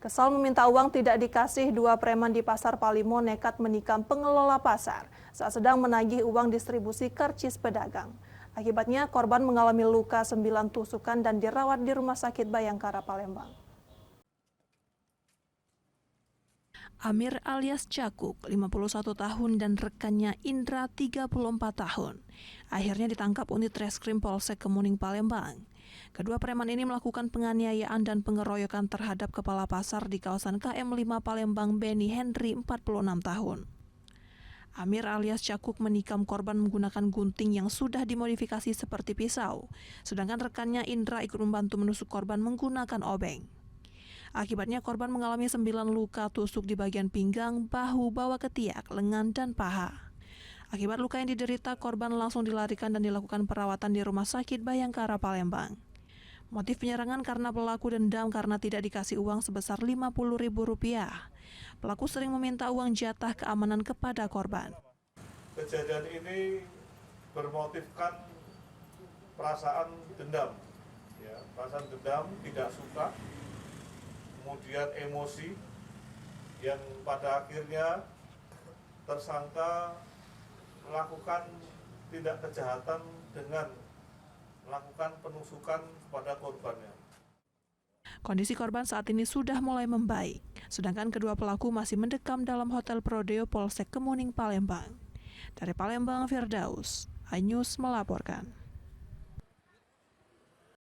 Kesal meminta uang tidak dikasih, dua preman di Pasar Palimo nekat menikam pengelola pasar saat sedang menagih uang distribusi karcis pedagang. Akibatnya korban mengalami luka 9 tusukan dan dirawat di Rumah Sakit Bayangkara Palembang. Amir alias Cakuk, 51 tahun dan rekannya Indra, 34 tahun. Akhirnya ditangkap unit Reskrim Polsek Kemuning Palembang. Kedua preman ini melakukan penganiayaan dan pengeroyokan terhadap kepala pasar di kawasan KM 5 Palembang, Benny Henry, 46 tahun. Amir alias Cakuk menikam korban menggunakan gunting yang sudah dimodifikasi seperti pisau, sedangkan rekannya Indra ikut membantu menusuk korban menggunakan obeng. Akibatnya korban mengalami 9 luka tusuk di bagian pinggang, bahu, bawah ketiak, lengan, dan paha. Akibat luka yang diderita, korban langsung dilarikan dan dilakukan perawatan di Rumah Sakit Bayangkara Palembang. Motif penyerangan karena pelaku dendam karena tidak dikasih uang sebesar Rp50.000. Pelaku sering meminta uang jatah keamanan kepada korban. Kejadian ini bermotifkan perasaan dendam, perasaan dendam, tidak suka, kemudian emosi, yang pada akhirnya tersangka melakukan tindak kejahatan dengan melakukan penusukan kepada korbannya. Kondisi korban saat ini sudah mulai membaik, sedangkan kedua pelaku masih mendekam dalam Hotel Prodeo Polsek Kemuning Palembang. Dari Palembang, Firdaus, iNews melaporkan.